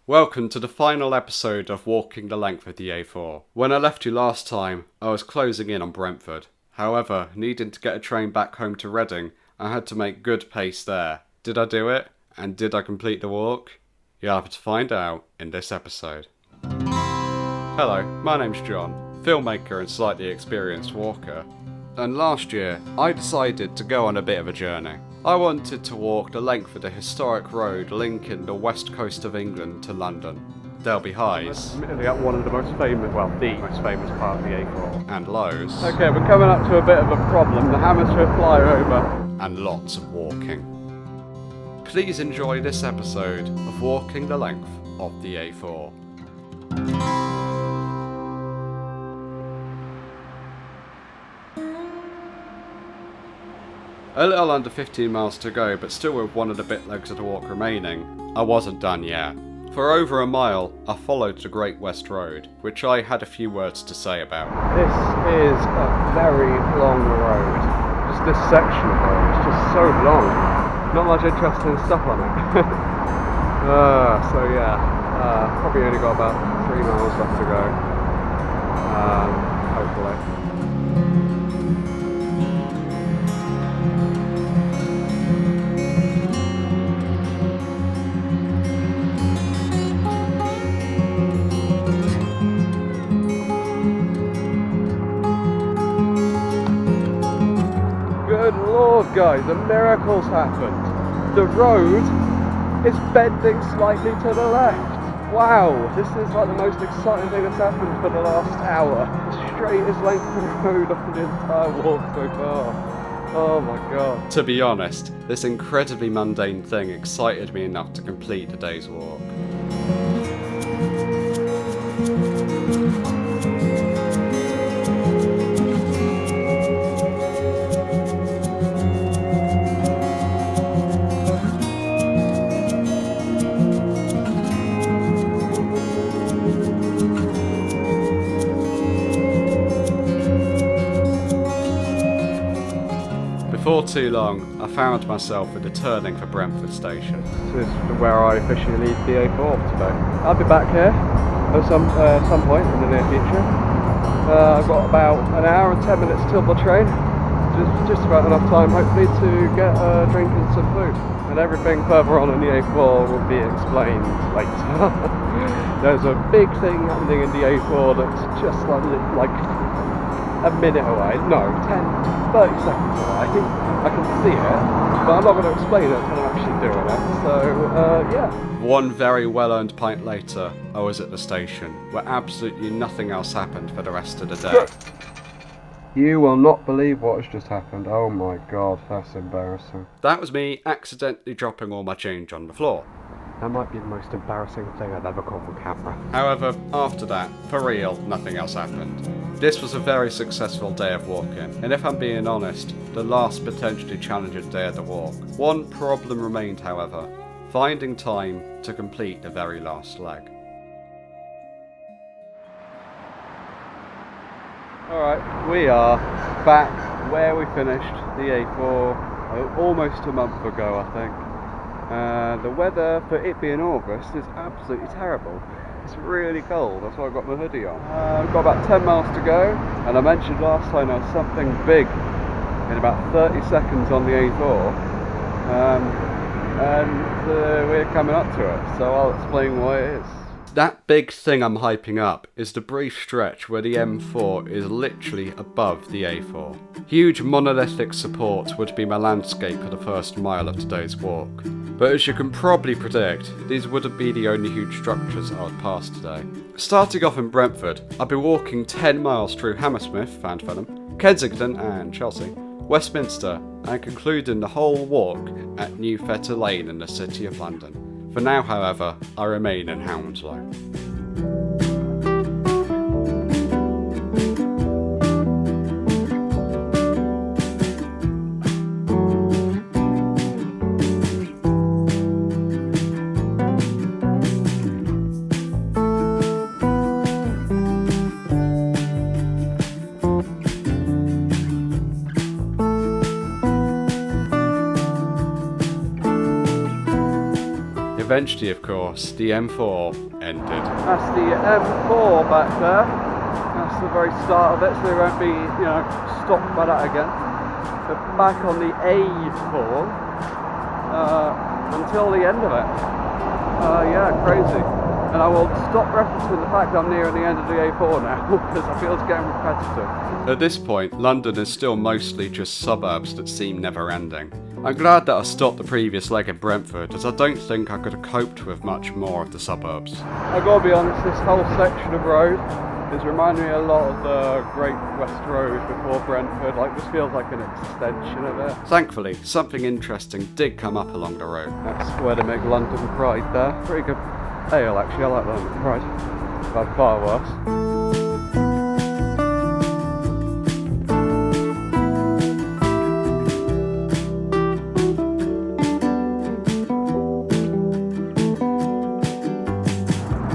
Welcome to the final episode of Walking the Length of the A4. When I left you last time, I was closing in on Brentford. However, needing to get a train back home to Reading, I had to make good pace there. Did I do it? And did I complete the walk? You'll have to find out in this episode. Hello, my name's John, filmmaker and slightly experienced walker. And last year, I decided to go on a bit of a journey. I wanted to walk the length of the historic road linking the west coast of England to London. There'll be highs. Admittedly at one of the most famous, the most famous part of the A4. And lows. Okay, we're coming up to a bit of a problem. The Hammersmith flyover. And lots of walking. Please enjoy this episode of Walking the Length of the A4. A little under 15 miles to go, but still with one of the bit legs of the walk remaining. I wasn't done yet. For over a mile, I followed the Great West Road, which I had a few words to say about. This is a very long road. Just this section of road, it's just so long. Not much interesting stuff on it. Probably only got about 3 miles left to go. Hopefully. Good lord, guys, a miracle's happened. The road is bending slightly to the left. Wow, this is like the most exciting thing that's happened for the last hour. The straightest length of road of the entire walk so far. Oh my god. To be honest, this incredibly mundane thing excited me enough to complete the day's walk. Before too long, I found myself with a turning for Brentford station. This is where I officially leave the A4 today. I'll be back here at some point in the near future. I've got about an hour and 10 minutes till the train. Just about enough time, hopefully, to get a drink and some food. And everything further on in the A4 will be explained later. There's a big thing happening in the A4 that's just like a minute away. No, 30 seconds away. I can see it, but I'm not going to explain it until I'm actually doing it. So, yeah. One very well-earned pint later, I was at the station, where absolutely nothing else happened for the rest of the day. You will not believe what has just happened. Oh my god, that's embarrassing. That was me accidentally dropping all my change on the floor. That might be the most embarrassing thing I've ever caught on camera. However, after that, for real, nothing else happened. This was a very successful day of walking, and if I'm being honest, the last potentially challenging day of the walk. One problem remained, however, finding time to complete the very last leg. Alright, we are back where we finished the A4 almost a month ago, I think. The weather, for it being August, is absolutely terrible. It's really cold, that's why I've got my hoodie on. I've got about 10 miles to go, and I mentioned last time there was something big in about 30 seconds on the A4, and we're coming up to it, so I'll explain what it is. That big thing I'm hyping up is the brief stretch where the M4 is literally above the A4. Huge monolithic support would be my landscape for the first mile of today's walk. But as you can probably predict, these wouldn't be the only huge structures I would pass today. Starting off in Brentford, I'll be walking 10 miles through Hammersmith, Fulham, Kensington and Chelsea, Westminster, and concluding the whole walk at New Fetter Lane in the City of London. For now, however, I remain in Hounslow. eventually, of course, the M4 ended. That's the M4 back there. That's the very start of it, so they won't be, stopped by that again. But back on the A4 until the end of it. Yeah, crazy. And I will stop referencing the fact that I'm nearing the end of the A4 now, because I feel it's getting repetitive. At this point, London is still mostly just suburbs that seem never ending. I'm glad that I stopped the previous leg in Brentford, as I don't think I could have coped with much more of the suburbs. I've got to be honest, this whole section of road is reminding me a lot of the Great West Road before Brentford. Like, this feels like an extension of it. Thankfully, something interesting did come up along the road. That's where they make London Pride there. Pretty good ale, actually. I like London Pride. I've had far worse.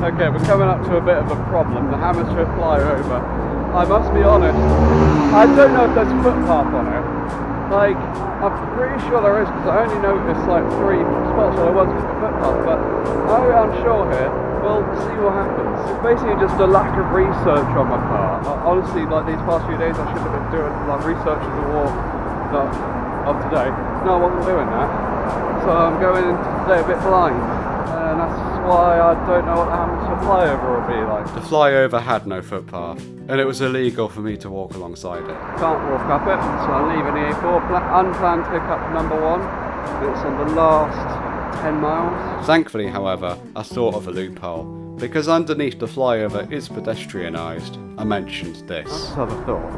Okay, we're coming up to a bit of a problem, the Hammersmith flyover. I must be honest, I don't know if there's a footpath on it. Like, I'm pretty sure there is, because I only noticed like 3 spots where there wasn't a footpath, but I'm unsure here. We'll see what happens. It's basically just a lack of research on my part. Honestly, like these past few days I should have been doing like researching the walk of today. No, I wasn't doing that. So I'm going into today a bit blind. And that's why I don't know what the Hammersmith flyover will be like. The flyover had no footpath, and it was illegal for me to walk alongside it. Can't walk up it, so I'm leaving the A4. Unplanned pickup number 1. It's on the last 10 miles. Thankfully, however, I thought of a loophole. Because underneath the flyover is pedestrianised, I mentioned this. I just had a thought.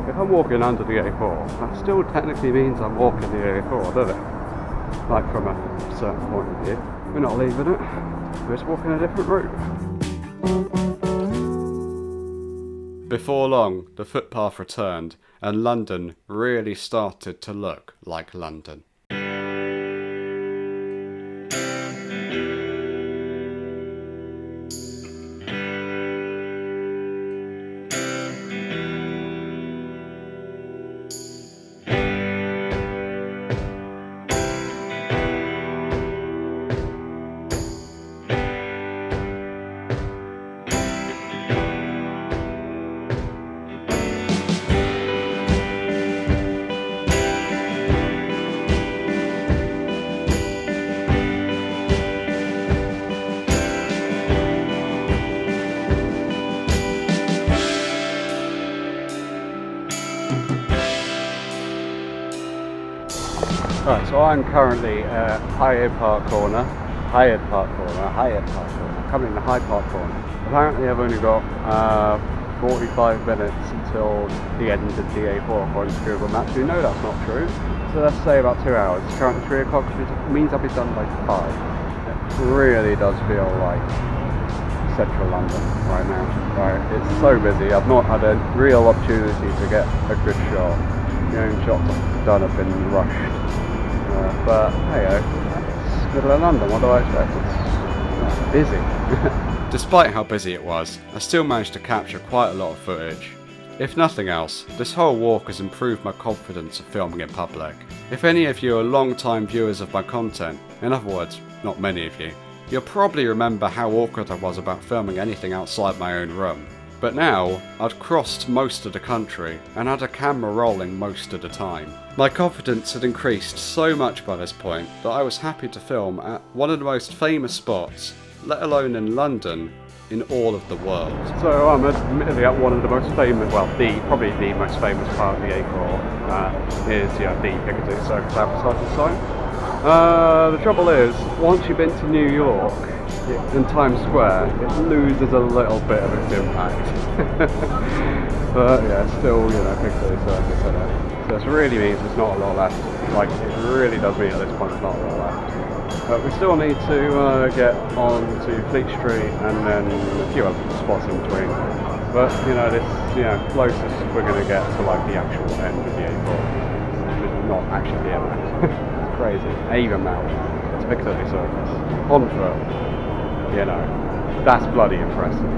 If I'm walking under the A4, that still technically means I'm walking the A4, doesn't it? Like from a certain point of view. We're not leaving it, we're just walking a different route. Before long, the footpath returned, and London really started to look like London. Right, so I'm currently at Hyde Park Corner, coming to Hyde Park Corner. Apparently I've only got 45 minutes until the end of the A4 according to Google Maps. We know that's not true, so let's say about 2 hours. It's currently 3 o'clock, which means I'll be done by 5. It really does feel like central London right now. Right, it's so busy, I've not had a real opportunity to get a good shot. The only shots I've done have been rushed. But hey, it's middle of London, what do I expect? It's busy. Despite how busy it was, I still managed to capture quite a lot of footage. If nothing else, this whole walk has improved my confidence of filming in public. If any of you are long-time viewers of my content, in other words, not many of you, you'll probably remember how awkward I was about filming anything outside my own room. But now, I'd crossed most of the country and had a camera rolling most of the time. My confidence had increased so much by this point that I was happy to film at one of the most famous spots, let alone in London, in all of the world. So I'm admittedly at one of the most famous, probably the most famous part of the A4, is the Piccadilly Circus advertising sign. The trouble is, once you've been to New York, in Times Square, it loses a little bit of its impact. But yeah, still, Piccadilly Circus in it. So this really means there's not a lot left. Like, it really does mean at this point there's not a lot left. But we still need to get on to Fleet Street and then a few other spots in between. But, this, closest we're going to get to like the actual end of the A4. Not actually the end. It's crazy. Avonmouth to Piccadilly Circus. On foot. That's bloody impressive.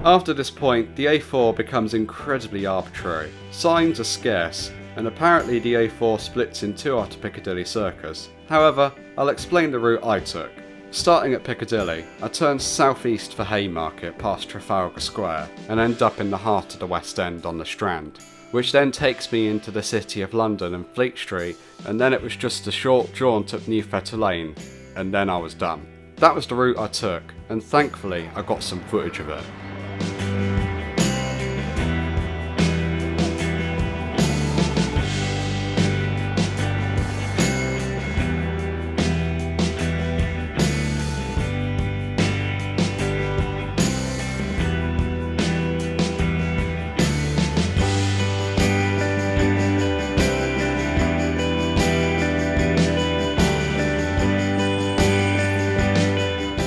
After this point, the A4 becomes incredibly arbitrary. Signs are scarce, and apparently the A4 splits in two after Piccadilly Circus. However, I'll explain the route I took. Starting at Piccadilly, I turn southeast for Haymarket past Trafalgar Square and end up in the heart of the West End on the Strand, which then takes me into the City of London and Fleet Street, and then it was just a short jaunt up New Fetter Lane, and then I was done. That was the route I took, and thankfully I got some footage of it.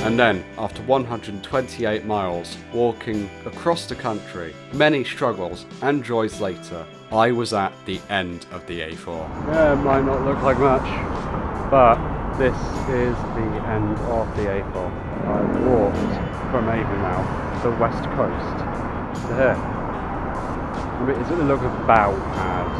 And then, after 128 miles, walking across the country, many struggles and joys later, I was at the end of the A4. Yeah, it might not look like much, but this is the end of the A4. I've walked from Avonmouth, the west coast, to here. I mean, it doesn't look about as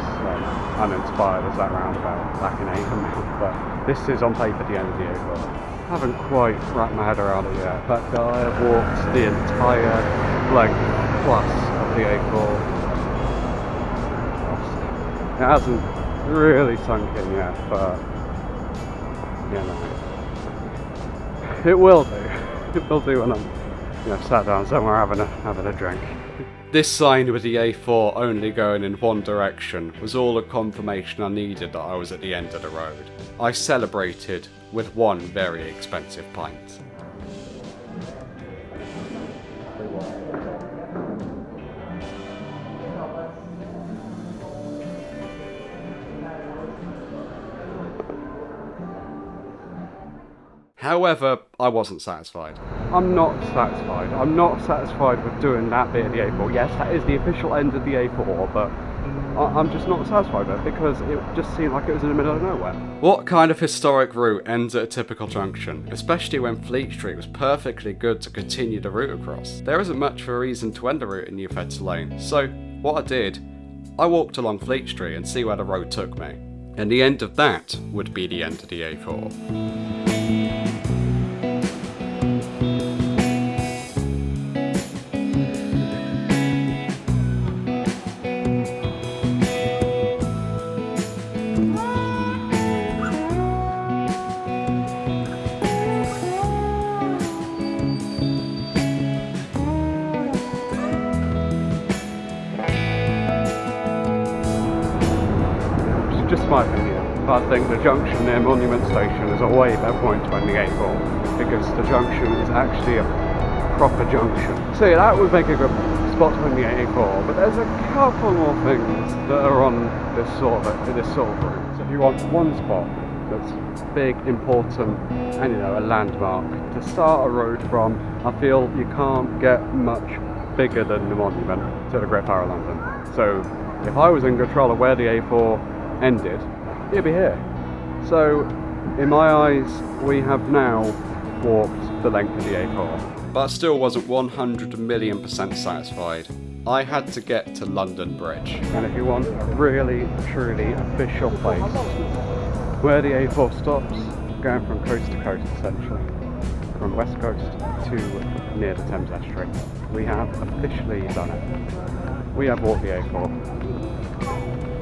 uninspired as that roundabout back in Avonmouth, but this is on paper the end of the A4. I haven't quite wrapped my head around it yet, but I have walked the entire length plus of the A4. It hasn't really sunk in yet, but yeah, no. It will do. It will do when I'm sat down somewhere having a drink. This sign with the A4 only going in one direction was all the confirmation I needed that I was at the end of the road. I celebrated with one very expensive pint. However, I wasn't satisfied. I'm not satisfied. I'm not satisfied with doing that bit of the A4. Yes, that is the official end of the A4, but I'm just not satisfied with it because it just seemed like it was in the middle of nowhere. What kind of historic route ends at a typical junction, especially when Fleet Street was perfectly good to continue the route across? There isn't much of a reason to end the route in New Fetter Lane, so what I did, I walked along Fleet Street and see where the road took me. And the end of that would be the end of the A4. Just my opinion, I think the junction near Monument Station is a way better point to end the A4 because the junction is actually a proper junction. So yeah, that would make a good spot to end the A4, but there's a couple more things that are on this sort of route. So if you want one spot that's big, important, and a landmark to start a road from, I feel you can't get much bigger than the Monument to the Great Tower of London. So if I was in control of where the A4 ended, it'd be here. So in my eyes, we have now walked the length of the A4. But I still wasn't 100,000,000% satisfied. I had to get to London Bridge. And if you want a really, truly official place where the A4 stops, going from coast to coast essentially, from west coast to near the Thames estuary, we have officially done it. We have walked the A4.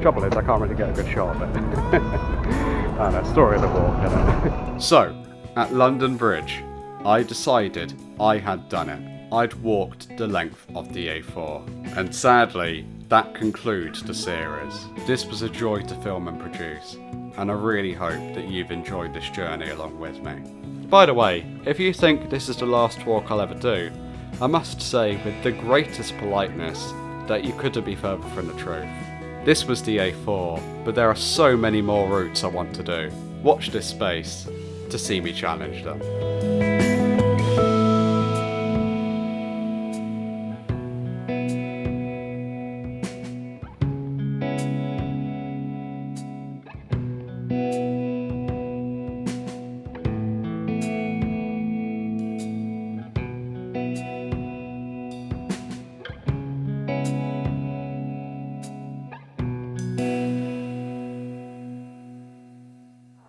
Trouble is, I can't really get a good shot of it. I know, story of the walk, isn't it? So, at London Bridge, I decided I had done it. I'd walked the length of the A4. And sadly, that concludes the series. This was a joy to film and produce, and I really hope that you've enjoyed this journey along with me. By the way, if you think this is the last walk I'll ever do, I must say with the greatest politeness that you couldn't be further from the truth. This was the A4, but there are so many more routes I want to do. Watch this space to see me challenge them.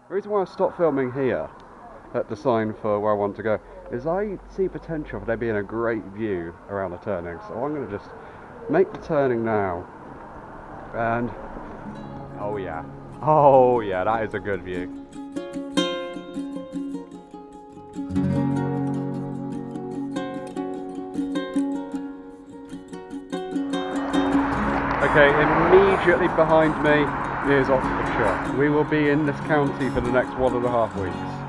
The reason why I stopped filming here at the sign for where I want to go, is I see potential for there being a great view around the turning. So I'm going to just make the turning now. And oh yeah, that is a good view. Okay, immediately behind me is Oxfordshire. We will be in this county for the next 1.5 weeks.